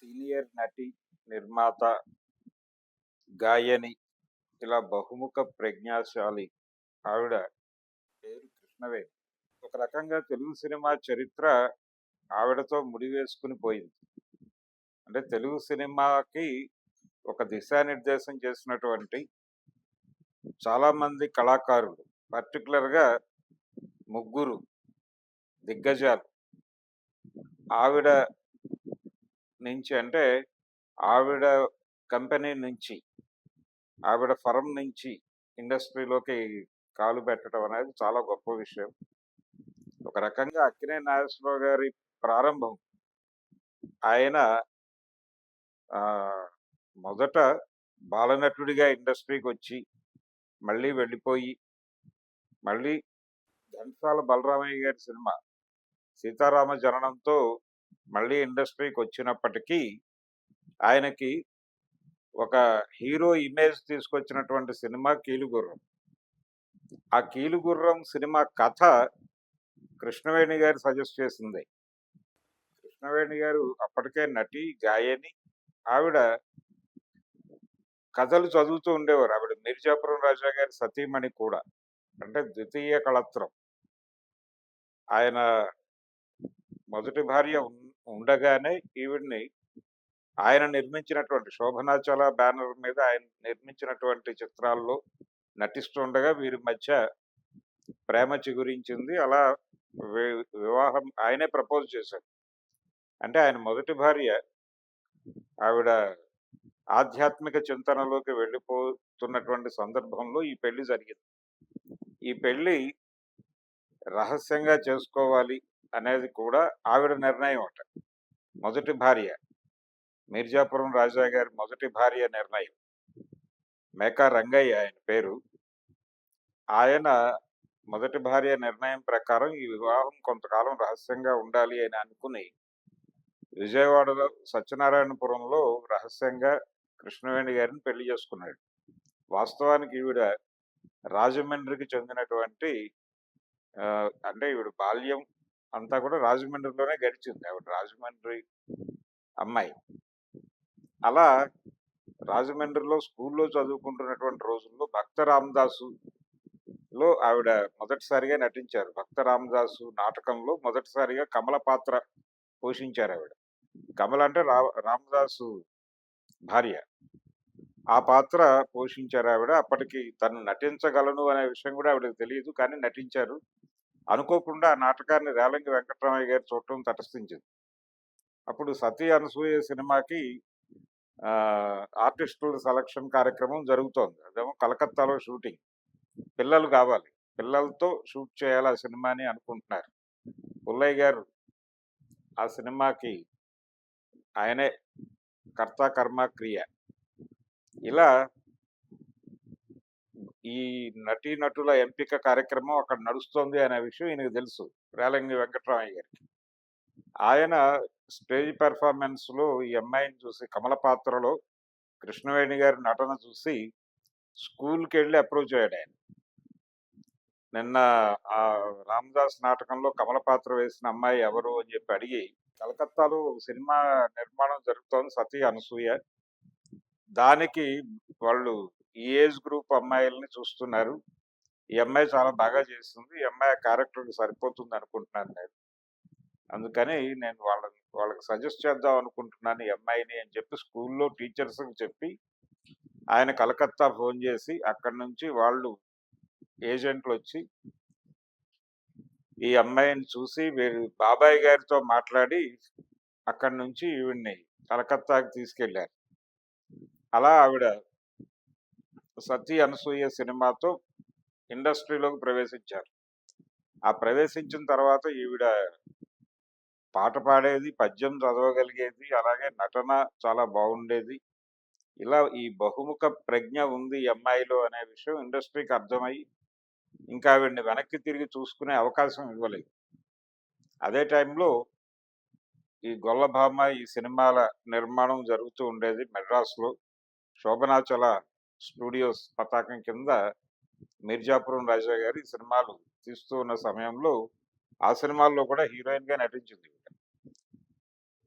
Senior నటి, నిర్మాత, గాయని ఇలా బహుముఖ ప్రజ్ఞాశాలి ఆవిడ పేరు కృష్ణవేణి. ఒక రకంగా తెలుగు సినిమా చరిత్ర ఆవిడతో ముడివేసుకుని పోయింది. అంటే తెలుగు సినిమాకి ఒక దిశానిర్దేశం చేసినటువంటి చాలామంది కళాకారులు, పర్టికులర్‌గా ముగ్గురు దిగ్గజాలు ఆవిడ నుంచి అంటే ఆవిడ కంపెనీ నుంచి, ఆవిడ ఫర్మ్ నుంచి ఇండస్ట్రీలోకి కాలు పెట్టడం అనేది చాలా గొప్ప విషయం. ఒక రకంగా అక్కినేని నాగేశ్వరరావు గారి ప్రారంభం ఆయన ఆహ్, మొదట బాలనటుడిగా ఇండస్ట్రీకొచ్చి, మళ్ళీ వెళ్ళిపోయి, మళ్ళీ ఘంటసాల బలరామయ్య గారి సినిమా 'సీతారామ జననంతో' మళ్ళీ ఇండస్ట్రీకొచ్చినప్పటికీ, ఆయనకి ఒక హీరో ఇమేజ్ తీసుకొచ్చినటువంటి సినిమా 'కీలుగుర్రం'. ఆ 'కీలుగుర్రం' సినిమా కథ కృష్ణవేణి గారు సజెస్ట్ చేసిందే. కృష్ణవేణి గారు అప్పటికే నటి, గాయని. ఆవిడ కథలు చదువుతూ ఉండేవారు. ఆవిడ మిర్జాపురం రాజా గారి సతీమణి కూడా. అంటే ద్వితీయ కళత్రం. ఆయన మొదటి భార్య ఉండగానే ఈవిడ్ని ఆయన నిర్మించినటువంటి 'శోభనాచల' బ్యానర్ మీద ఆయన నిర్మించినటువంటి చిత్రాల్లో నటిస్తుండగా వీరి మధ్య ప్రేమ చిగురించింది. అలా వి వివాహం ఆయనే ప్రపోజ్ చేశారు. అంటే ఆయన మొదటి భార్య ఆవిడ ఆధ్యాత్మిక చింతనలోకి వెళ్ళిపోతున్నటువంటి సందర్భంలో ఈ పెళ్లి జరిగింది. ఈ పెళ్లి రహస్యంగా చేసుకోవాలి అనేది కూడా ఆవిడ నిర్ణయం అట. మొదటి భార్య, మిర్జాపురం రాజా గారి మొదటి భార్య నిర్ణయం. మేకా రంగయ్య ఆయన పేరు. ఆయన మొదటి భార్య నిర్ణయం ప్రకారం ఈ వివాహం కొంతకాలం రహస్యంగా ఉండాలి అని అనుకుని, విజయవాడలో సత్యనారాయణపురంలో రహస్యంగా కృష్ణవేణి గారిని పెళ్లి చేసుకున్నాడు. వాస్తవానికి ఈవిడ రాజమండ్రికి చెందినటువంటి అంటే ఈవిడ బాల్యం అంతా కూడా రాజమండ్రిలోనే గడిచింది. ఆవిడ రాజమండ్రి అమ్మాయి. అలా రాజమండ్రిలో స్కూల్లో చదువుకుంటున్నటువంటి రోజుల్లో 'భక్త రామదాసు'లో ఆవిడ మొదటిసారిగా నటించారు. 'భక్త రామదాసు' నాటకంలో మొదటిసారిగా కమల పాత్ర పోషించారావిడ. కమల అంటే రామదాసు భార్య. ఆ పాత్ర పోషించారావిడ. అప్పటికి తను నటించగలను అనే విషయం కూడా ఆవిడకి తెలీదు. కానీ నటించారు. అనుకోకుండా ఆ నాటకాన్ని రేలంగి వెంకటరామయ్య గారు చూడటం తటస్థించింది. అప్పుడు 'సతీ అనసూయ' సినిమాకి ఆర్టిస్టుల సెలక్షన్ కార్యక్రమం జరుగుతోంది. అదేమో కలకత్తాలో షూటింగ్. పిల్లలు కావాలి. పిల్లలతో షూట్ చేయాలి ఆ సినిమాని అనుకుంటున్నారు. పుల్లయ్య గారు ఆ సినిమాకి ఆయనే కర్త, కర్మ, క్రియ. ఇలా ఈ నటీనటుల ఎంపిక కార్యక్రమం అక్కడ నడుస్తోంది అనే విషయం ఈయనకు తెలుసు. రేలంగి వెంకటరామయ్య గారికి. ఆయన స్టేజ్ పెర్ఫార్మన్స్‌లో ఈ అమ్మాయిని చూసి, కమల పాత్రలో కృష్ణవేణి గారి నటన చూసి స్కూల్‌కెళ్ళి అప్రోచ్ అయ్యాడాయన. నిన్న రామదాస్ నాటకంలో కమల పాత్ర వేసిన అమ్మాయి ఎవరు అని చెప్పి అడిగి, కలకత్తాలో సినిమా నిర్మాణం జరుగుతోంది 'సతీ అనసూయ'. దానికి వాళ్ళు ఈ ఏజ్ గ్రూప్ అమ్మాయిల్ని చూస్తున్నారు. ఈ అమ్మాయి చాలా బాగా చేస్తుంది. ఈ అమ్మాయి ఆ క్యారెక్టర్‌కి సరిపోతుంది అనుకుంటున్నాను నేను. అందుకని నేను వాళ్ళకి సజెస్ట్ చేద్దాం అనుకుంటున్నాను ఈ అమ్మాయిని అని చెప్పి స్కూల్‌లో టీచర్స్‌కి చెప్పి, ఆయన కలకత్తా ఫోన్ చేసి అక్కడి నుంచి వాళ్ళు ఏజెంట్‌లొచ్చి ఈ అమ్మాయిని చూసి వీరి బాబాయ్ గారితో మాట్లాడి అక్కడి నుంచి ఈవిడ్ని కలకత్తాకి తీసుకెళ్లారు. అలా ఆవిడ 'సతీ అనసూయ' సినిమాతో ఇండస్ట్రీలోకి ప్రవేశించారు. ఆ ప్రవేశించిన తర్వాత ఈవిడ పాట పాడేది, పద్యం చదవగలిగేది, అలాగే నటన చాలా బాగుండేది. ఇలా ఈ బహుముఖ ప్రజ్ఞ ఉంది ఈ అమ్మాయిలో అనే విషయం ఇండస్ట్రీకి అర్థమయ్యి, ఇంకా ఆవిడని వెనక్కి తిరిగి చూసుకునే అవకాశం ఇవ్వలేదు. అదే టైంలో ఈ 'గొల్లభామ' ఈ సినిమాల నిర్మాణం జరుగుతూ ఉండేది మెడ్రాస్‌లో. 'శోభనాచల స్టూడియోస్' పతాకం కింద మిర్జాపురం రాజా గారు ఈ సినిమాలు తీస్తూ ఉన్న సమయంలో, ఆ సినిమాల్లో కూడా హీరోయిన్‌గా నటించింది ఈవిడ.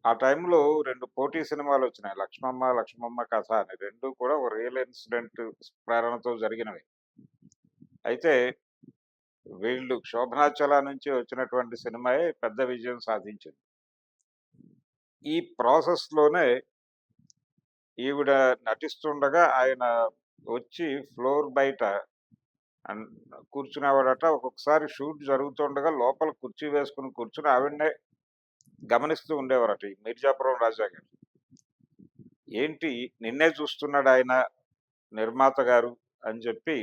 ఆ టైంలో 2 పోటీ సినిమాలొచ్చినాయి. 'లక్ష్మమ్మ లక్ష్మమ్మ కథ' అని. 2 కూడా ఒక రియల్ ఇన్సిడెంట్ ప్రేరణతో జరిగినవి. అయితే వీళ్ళు 'శోభనాచల' నుంచి వచ్చినటువంటి సినిమాయే పెద్ద విజయం సాధించింది. ఈ ప్రాసెస్‌లోనే ఈవిడ నటిస్తుండగా ఆయన వచ్చి ఫ్లోర్ బయట అన్ కూర్చునేవాడట. ఒక్కొక్కసారి షూట్ జరుగుతుండగా లోపల కుర్చీ వేసుకొని కూర్చొని ఆవిడనే గమనిస్తూ ఉండేవారట ఈ 'మిర్జాపురం రాజా' గారు. ఏంటి నిన్నే చూస్తున్నాడాయన నిర్మాత గారు అని చెప్పి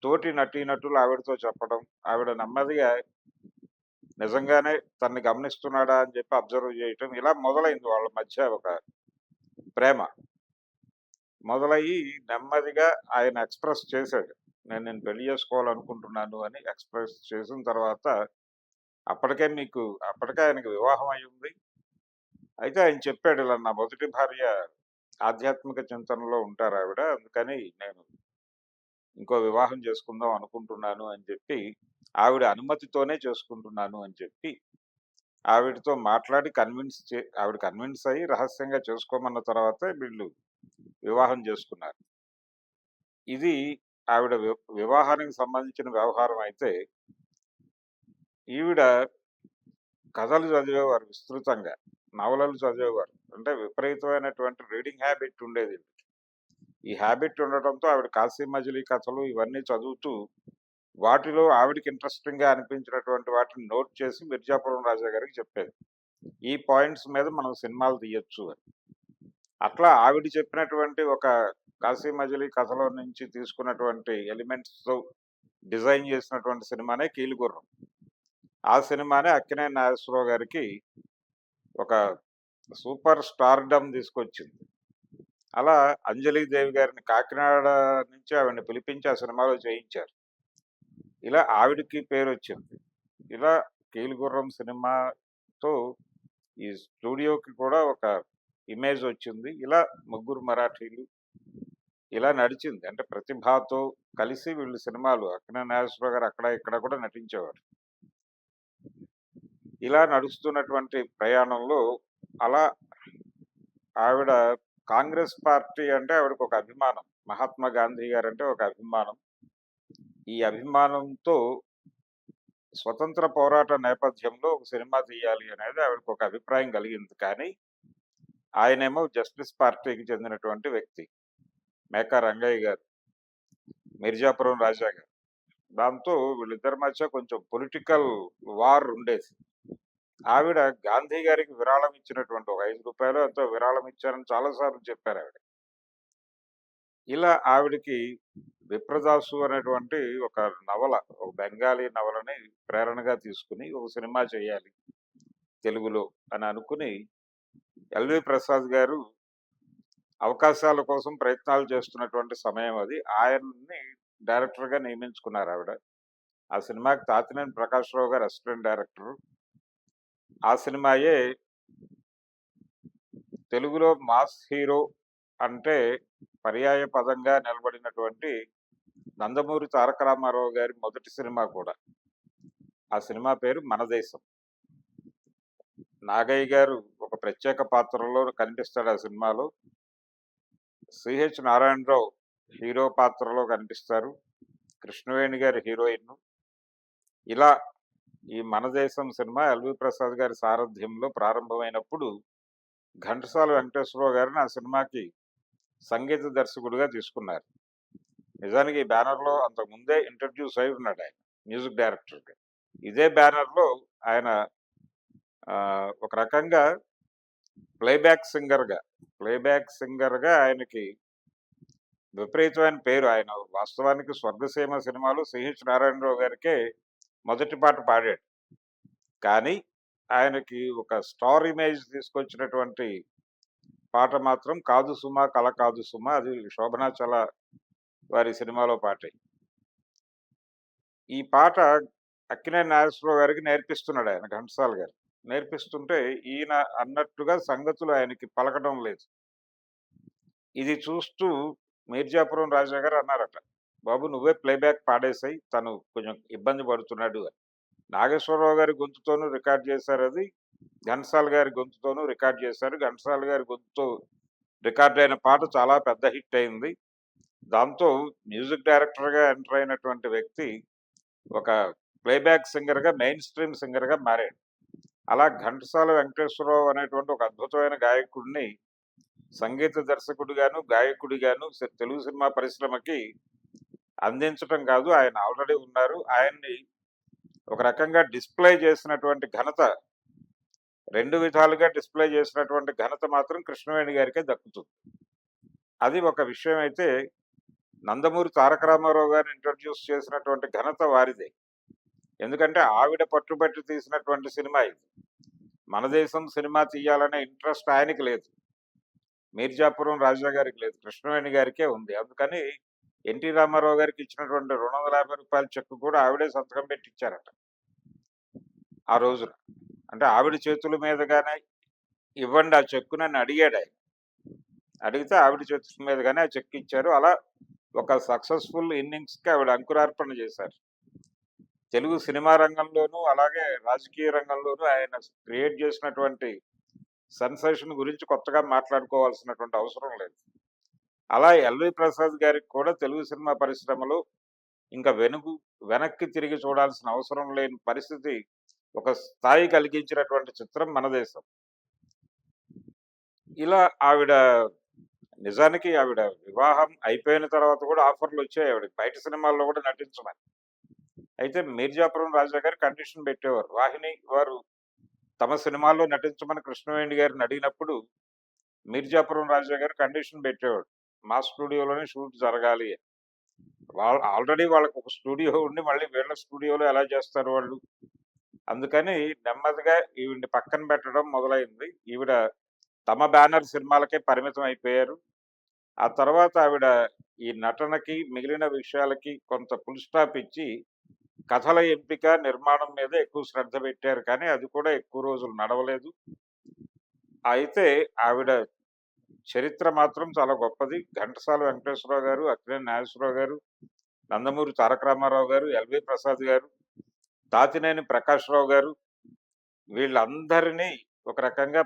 తోటి నటీనటులు ఆవిడతో చెప్పడం, ఆవిడ నెమ్మదిగా నిజంగానే తనని గమనిస్తున్నాడా అని చెప్పి అబ్జర్వ్ చేయటం, ఇలా మొదలైంది వాళ్ళ మధ్య ఒక ప్రేమ. మొదలయ్యి నెమ్మదిగా ఆయన ఎక్స్‌ప్రెస్ చేశాడు. నేను నిన్ను పెళ్లి చేసుకోవాలనుకుంటున్నాను అని ఎక్స్‌ప్రెస్ చేసిన తర్వాత అప్పటికే ఆయనకి వివాహం అయ్యుంది. అయితే ఆయన చెప్పాడు, ఇలా నా మొదటి భార్య ఆధ్యాత్మిక చింతనలో ఉంటారావిడ. అందుకని నేను ఇంకో వివాహం చేసుకుందాం అనుకుంటున్నాను అని చెప్పి, ఆవిడ అనుమతితోనే చేసుకుంటున్నాను అని చెప్పి, ఆవిడతో మాట్లాడి ఆవిడ కన్విన్స్ అయ్యి రహస్యంగా చేసుకోమన్న తర్వాతే వీళ్ళు వివాహం చేసుకున్నారు. ఇది ఆవిడ వివాహానికి సంబంధించిన వ్యవహారం అయితే, ఈవిడ కథలు చదివేవారు విస్తృతంగా. నవలలు చదివేవారు. అంటే విపరీతమైనటువంటి రీడింగ్ హ్యాబిట్ ఉండేది. ఈ హ్యాబిట్ ఉండటంతో ఆవిడ కాశీ మజిలీ కథలు ఇవన్నీ చదువుతూ, వాటిలో ఆవిడకి ఇంట్రెస్టింగ్‌గా అనిపించినటువంటి వాటిని నోట్ చేసి మిర్జాపురం రాజా గారికి చెప్పేది. ఈ పాయింట్స్ మీద మనం సినిమాలు తీయొచ్చు అని. అట్లా ఆవిడ చెప్పినటువంటి ఒక కాశీ మజిలీ కథలో నుంచి తీసుకున్నటువంటి ఎలిమెంట్స్‌తో డిజైన్ చేసినటువంటి సినిమానే 'కీలుగుర్రం'. ఆ సినిమానే అక్కినేని నాగేశ్వరరావు గారికి ఒక సూపర్ స్టార్‌డమ్ తీసుకొచ్చింది. అలా అంజలీదేవి గారిని కాకినాడ నుంచి ఆవిడని పిలిపించి ఆ సినిమాలో చేయించారు. ఇలా ఆవిడకి పేరొచ్చింది. ఇలా 'కీలుగుర్రం' సినిమాతో ఈ స్టూడియోకి కూడా ఒక ఇమేజ్ వచ్చింది. ఇలా ముగ్గురు మరాఠీలు ఇలా నడిచింది. అంటే ప్రతిభతో కలిసి వీళ్ళు సినిమాలు అక్కినేని నాగేశ్వరరావు గారు అక్కడ ఇక్కడ కూడా నటించేవారు. ఇలా నడుస్తున్నటువంటి ప్రయాణంలో అలా ఆవిడ కాంగ్రెస్ పార్టీ అంటే ఆవిడకి ఒక అభిమానం. మహాత్మా గాంధీ గారంటే ఒక అభిమానం. ఈ అభిమానంతో స్వతంత్ర పోరాట నేపథ్యంలో ఒక సినిమా తీయాలి అనేది ఆవిడకి ఒక అభిప్రాయం కలిగింది. కానీ ఆయనేమో జస్టిస్ పార్టీకి చెందినటువంటి వ్యక్తి. మేకా రంగయ్య గారు, మిర్జాపురం రాజా గారు. దాంతో వీళ్ళిద్దరి మధ్య కొంచెం పొలిటికల్ వార్ ఉండేది. ఆవిడ గాంధీ గారికి విరాళం ఇచ్చినటువంటి ఒక రూ. 5 ఎంతో విరాళం ఇచ్చారని చాలా సార్లు చెప్పారావిడ. ఇలా ఆవిడకి 'విప్రదాసు' అనేటువంటి ఒక నవల, ఒక బెంగాలీ నవలని ప్రేరణగా తీసుకొని ఒక సినిమా చేయాలి తెలుగులో అని అనుకుని, ఎల్వి ప్రసాద్ గారు అవకాశాల కోసం ప్రయత్నాలు చేస్తున్నటువంటి సమయం అది. ఆయన్ని డైరెక్టర్‌గా నియమించుకున్నారావిడ. ఆ సినిమాకి తాతినేని ప్రకాశ్‌రావు గారు అసిస్టెంట్ డైరెక్టరు. ఆ సినిమాయే తెలుగులో మాస్ హీరో అంటే పర్యాయ పదంగా నిలబడినటువంటి నందమూరి తారక రామారావు గారి మొదటి సినిమా కూడా. ఆ సినిమా పేరు 'మనదేశం'. నాగయ్య గారు ఒక ప్రత్యేక పాత్రలో కనిపిస్తాడు ఆ సినిమాలో. సిహెచ్ నారాయణరావు హీరో పాత్రలో కనిపిస్తారు. కృష్ణవేణి గారు హీరోయిన్. ఇలా ఈ 'మనదేశం' సినిమా ఎల్వి ప్రసాద్ గారి సారథ్యంలో ప్రారంభమైనప్పుడు ఘంటసాల వెంకటేశ్వరరావు గారిని ఆ సినిమాకి సంగీత దర్శకుడిగా తీసుకున్నారు. నిజానికి ఈ బ్యానర్‌లో అంతకుముందే ఇంట్రొడ్యూస్ అయి ఉన్నాడు ఆయన మ్యూజిక్ డైరెక్టర్‌గా. ఇదే బ్యానర్‌లో ఆయన ఒక రకంగా ప్లేబ్యాక్ సింగర్‌గా ఆయనకి విపరీతమైన పేరు. ఆయన వాస్తవానికి 'స్వర్గసీమ' సినిమాలో సిహెచ్ నారాయణరావు గారికే మొదటి పాట పాడాడు. కానీ ఆయనకి ఒక స్టార్ ఇమేజ్ తీసుకొచ్చినటువంటి పాట మాత్రం 'కాదు సుమా కల కాదు సుమా' అది 'శోభనాచల' వారి సినిమాలో పాటే. ఈ పాట అక్కినేని నాగేశ్వరరావు గారికి నేర్పిస్తున్నాడు ఆయన ఘంటసాల గారు. నేర్పిస్తుంటే ఈయన అన్నట్టుగా సంగతులు ఆయనకి పలకడం లేదు. ఇది చూస్తూ మిర్జాపురం రాజా గారు అన్నారట, "బాబు నువ్వే ప్లేబ్యాక్ పాడేసేయి. తను కొంచెం ఇబ్బంది పడుతున్నాడు" అని. నాగేశ్వరరావు గారి గొంతుతోనూ రికార్డ్ చేశారది. ఘంటసాల గారి గొంతుతోనూ రికార్డ్ చేశారు. ఘంటసాల గారి గొంతుతో రికార్డ్ అయిన పాట చాలా పెద్ద హిట్ అయింది. దాంతో మ్యూజిక్ డైరెక్టర్‌గా ఎంటర్ అయినటువంటి వ్యక్తి ఒక ప్లేబ్యాక్ సింగర్‌గా, మెయిన్ స్ట్రీమ్ సింగర్‌గా మారాడు. అలా ఘంటసాల వెంకటేశ్వరరావు అనేటువంటి ఒక అద్భుతమైన గాయకుడిని సంగీత దర్శకుడిగాను, గాయకుడిగాను తెలుగు సినిమా పరిశ్రమకి అందించటం కాదు, ఆయన ఆల్రెడీ ఉన్నారు. ఆయన్ని ఒక రకంగా డిస్‌ప్లే చేసినటువంటి ఘనత, 2 విధాలుగా డిస్‌ప్లే చేసినటువంటి ఘనత మాత్రం కృష్ణవేణి గారికే దక్కుతుంది. అది ఒక విషయం అయితే, నందమూరి తారక రామారావు గారిని ఇంట్రొడ్యూస్ చేసినటువంటి ఘనత వారిదే. ఎందుకంటే ఆవిడ పట్టుబట్టి తీసినటువంటి సినిమా ఇది. మన దేశం సినిమా తీయాలనే ఇంట్రెస్ట్ ఆయనకి లేదు. మీర్జాపురం రాజా గారికి లేదు. కృష్ణవేణి గారికే ఉంది. అందుకని ఎన్టీ రామారావు గారికి ఇచ్చినటువంటి రూ. 250 చెక్ కూడా ఆవిడే సంతకం పెట్టి ఇచ్చారట ఆ రోజున. అంటే ఆవిడ చేతుల మీదుగానే ఇవ్వండి ఆ చెక్కునని అడిగాడాయన. అడిగితే ఆవిడ చేతుల మీదుగానే ఆ చెక్ ఇచ్చారు. అలా ఒక సక్సెస్‌ఫుల్ ఇన్నింగ్స్‌కి ఆవిడ అంకురార్పణ చేశారు. తెలుగు సినిమా రంగంలోనూ, అలాగే రాజకీయ రంగంలోనూ ఆయన క్రియేట్ చేసినటువంటి సెన్సేషన్ గురించి కొత్తగా మాట్లాడుకోవాల్సినటువంటి అవసరం లేదు. అలా ఎల్వి ప్రసాద్ గారికి కూడా తెలుగు సినిమా పరిశ్రమలో ఇంకా వెనక్కి తిరిగి చూడాల్సిన అవసరం లేని పరిస్థితి, ఒక స్థాయి కలిగించినటువంటి చిత్రం 'మన దేశం'. ఇలా ఆవిడ నిజానికి ఆవిడ వివాహం అయిపోయిన తర్వాత కూడా ఆఫర్‌లొచ్చాయి ఆవిడకి. బయట సినిమాల్లో కూడా నటించమని. అయితే మీర్జాపురం రాజా గారు కండిషన్ పెట్టేవారు. వాహిని వారు తమ సినిమాల్లో నటించమని కృష్ణవేణి గారిని అడిగినప్పుడు, మీర్జాపురం రాజా గారు కండిషన్ పెట్టేవాడు. మా స్టూడియోలోనే షూట్ జరగాలి అని. ఆల్రెడీ వాళ్ళకొక స్టూడియో ఉండి మళ్ళీ వీళ్ళ స్టూడియోలో ఎలా చేస్తారు వాళ్ళు? అందుకని నెమ్మదిగా ఈవిడ్ని పక్కన పెట్టడం మొదలైంది. ఈవిడ తమ బ్యానర్ సినిమాలకే పరిమితం అయిపోయారు. ఆ తర్వాత ఆవిడ ఈ నటనకి, మిగిలిన విషయాలకి కొంత ఫుల్ స్టాప్ ఇచ్చి, కథల ఎంపిక, నిర్మాణం మీద ఎక్కువ శ్రద్ధ పెట్టారు. కానీ అది కూడా ఎక్కువ రోజులు నడవలేదు. అయితే ఆవిడ చరిత్ర మాత్రం చాలా గొప్పది. ఘంటసాల వెంకటేశ్వరరావు గారు, అక్కినేని నాగేశ్వరరావు గారు, నందమూరి తారక రామారావు గారు, ఎల్వి ప్రసాద్ గారు, తాతినేని ప్రకాశ్‌రావు గారు, వీళ్ళందరినీ ఒక రకంగా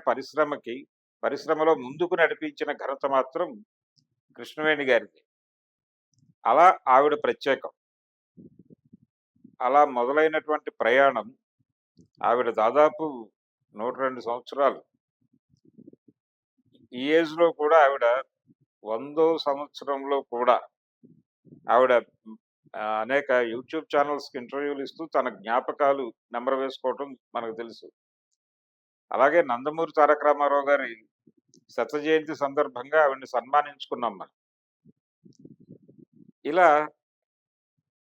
పరిశ్రమలో ముందుకు నడిపించిన ఘనత మాత్రం కృష్ణవేణి గారిది. అలా ఆవిడ ప్రత్యేకం. అలా మొదలైనటువంటి ప్రయాణం ఆవిడ దాదాపు 102 సంవత్సరాలు. ఈ ఏజ్‌లో కూడా ఆవిడ 100వ సంవత్సరంలో కూడా ఆవిడ అనేక యూట్యూబ్ ఛానెల్స్‌కి ఇంటర్వ్యూలు ఇస్తూ తన జ్ఞాపకాలు నెమరు వేసుకోవటం మనకు తెలుసు. అలాగే నందమూరి తారక రామారావు గారి శత జయంతి సందర్భంగా ఆవిడని సన్మానించుకున్నాం మనం. ఇలా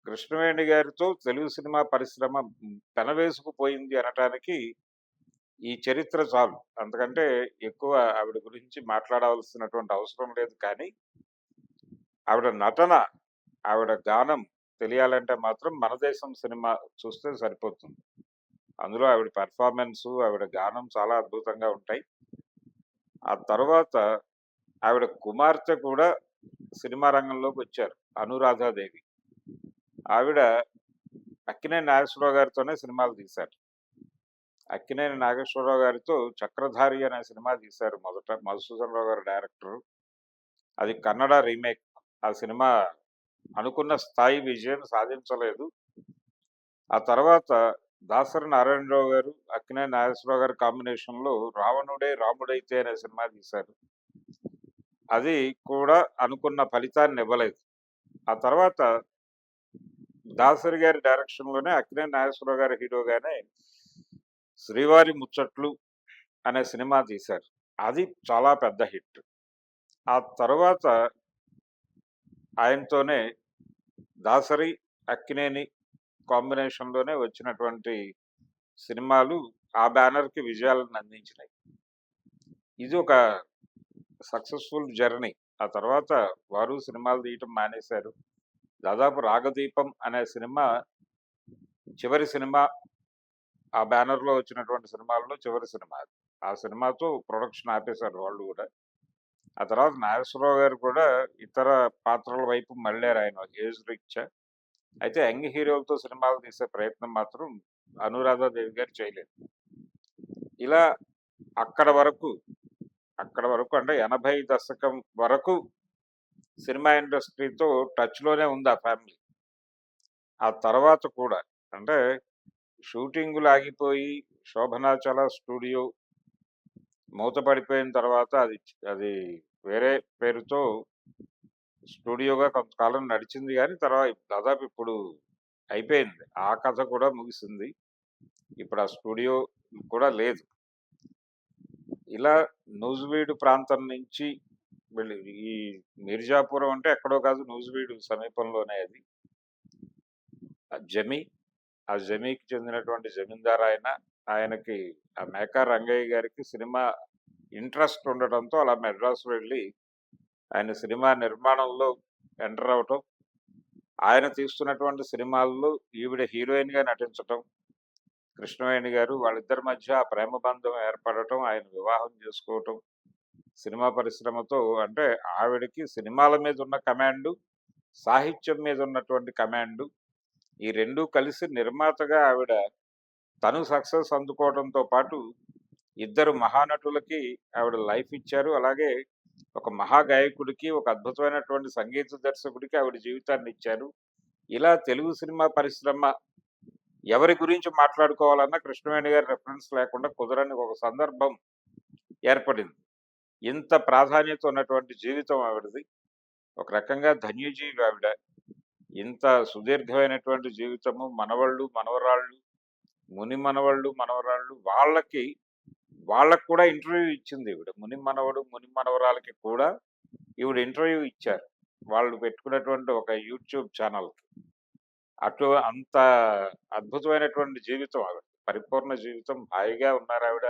కృష్ణవేణి గారితో తెలుగు సినిమా పరిశ్రమ పెనవేసుకుపోయింది అనటానికి ఈ చరిత్ర చాలు. అంతకంటే ఎక్కువ ఆవిడ గురించి మాట్లాడవలసినటువంటి అవసరం లేదు. కానీ ఆవిడ నటన, ఆవిడ గానం తెలియాలంటే మాత్రం 'మన దేశం' సినిమా చూస్తే సరిపోతుంది. అందులో ఆవిడ పెర్ఫార్మన్సు, ఆవిడ గానం చాలా అద్భుతంగా ఉంటాయి. ఆ తర్వాత ఆవిడ కుమార్తె కూడా సినిమా రంగంలోకొచ్చారు. అనురాధాదేవి. ఆవిడ అక్కినేని నాగేశ్వరరావు గారితోనే సినిమాలు తీశారు. అక్కినేని నాగేశ్వరరావు గారితో 'చక్రధారి' అనే సినిమా తీశారు మొదట. మధుసూదన్ రావు గారు డైరెక్టరు. అది కన్నడ రీమేక్. ఆ సినిమా అనుకున్న స్థాయి విజయం సాధించలేదు. ఆ తర్వాత దాసరి నారాయణరావు గారు, అక్కినేని నాగేశ్వరరావు గారి కాంబినేషన్‌లో 'రావణుడే రాముడైతే' అనే సినిమా తీశారు. అది కూడా అనుకున్న ఫలితాన్నివ్వలేదు. ఆ తర్వాత దాసరి గారి డైరెక్షన్‌లోనే అక్కినేని నాగేశ్వరరావు గారి హీరోగానే 'శ్రీవారి ముచ్చట్లు' అనే సినిమా తీశారు. అది చాలా పెద్ద హిట్. ఆ తర్వాత ఆయనతోనే దాసరి, అక్కినేని కాంబినేషన్‌లోనే వచ్చినటువంటి సినిమాలు ఆ బ్యానర్‌కి విజయాలను అందించినాయి. ఇది ఒక సక్సెస్‌ఫుల్ జర్నీ. ఆ తర్వాత వారు సినిమాలు తీయటం మానేశారు. దాదాపు 'రాగదీపం' అనే సినిమా చివరి సినిమా. ఆ బ్యానర్‌లో వచ్చినటువంటి సినిమాల్లో చివరి సినిమా అది. ఆ సినిమాతో ప్రొడక్షన్ ఆపేశారు వాళ్ళు గూడా. ఆ తర్వాత నాగేశ్వరరావు గారు కూడా ఇతర పాత్రల వైపు మళ్ళారాయన ఏజ్ రీత్యా. అయితే యంగ్ హీరోలతో సినిమాలు తీసే ప్రయత్నం మాత్రం అనురాధాదేవి గారు చేయలేదు. ఇలా అక్కడ వరకు, అక్కడ వరకు అంటే 80 దశకం వరకు సినిమా ఇండస్ట్రీతో టచ్‌లోనే ఉంది ఆ ఫ్యామిలీ. ఆ తర్వాత కూడా అంటే షూటింగులు ఆగిపోయి 'శోభనాచల స్టూడియో' మూతపడిపోయిన తర్వాత అది వేరే పేరుతో స్టూడియోగా కొంతకాలం నడిచింది గానీ, దాదాపు ఇప్పుడు అయిపోయింది. ఆ కథ కూడా ముగిసింది. ఇప్పుడు ఆ స్టూడియో కూడా లేదు. ఇలా నూజివీడు ప్రాంతం నుంచి వెళ్ళి ఈ మిర్జాపురం అంటే ఎక్కడో కాదు, నూజివీడు సమీపంలోనే అది. జమి. ఆ జమీకి చెందినటువంటి జమీందారు ఆయన. ఆయనకి ఆ మేకా రంగయ్య గారికి సినిమా ఇంట్రెస్ట్ ఉండటంతో అలా మెడ్రాస్ వెళ్ళి ఆయన సినిమా నిర్మాణంలో ఎంటర్ అవ్వటం. ఆయన తీస్తున్నటువంటి సినిమాల్లో ఈవిడ హీరోయిన్‌గా నటించటం. కృష్ణవేణి గారు వాళ్ళిద్దరి మధ్య ఆ ప్రేమ బంధం ఏర్పడటం, ఆయన వివాహం చేసుకోవటం. సినిమా పరిశ్రమతో అంటే ఆవిడకి సినిమాల మీద ఉన్న కమాండు, సాహిత్యం మీద ఉన్నటువంటి కమాండు ఈ 2 కలిసి నిర్మాతగా ఆవిడ తను సక్సెస్ అందుకోవడంతో పాటు ఇద్దరు మహానటులకి ఆవిడ లైఫ్ ఇచ్చారు. అలాగే ఒక మహాగాయకుడికి, ఒక అద్భుతమైనటువంటి సంగీత దర్శకుడికి ఆవిడ జీవితాన్ని ఇచ్చారు. ఇలా తెలుగు సినిమా పరిశ్రమ ఎవరి గురించి మాట్లాడుకోవాలన్నా కృష్ణవేణి గారి రిఫరెన్స్ లేకుండా కుదరని ఒక సందర్భం ఏర్పడింది. ఇంత ప్రాధాన్యత ఉన్నటువంటి జీవితం ఆవిడది. ఒక రకంగా ధన్యజీవి ఆవిడ. ఇంత సుదీర్ఘమైనటువంటి జీవితము, మనవళ్ళు, మనవరాళ్ళు, ముని మనవళ్ళు, మనవరాళ్ళు వాళ్ళకి కూడా ఇంటర్వ్యూ ఇచ్చింది ఈవిడ. ముని మనవడు, ముని మనవరాలకి కూడా ఈవిడ ఇంటర్వ్యూ ఇచ్చారు. వాళ్ళు పెట్టుకున్నటువంటి ఒక యూట్యూబ్ ఛానల్‌కి. అంత అద్భుతమైనటువంటి జీవితం ఆవిడది. పరిపూర్ణ జీవితం. హాయిగా ఉన్నారావిడ.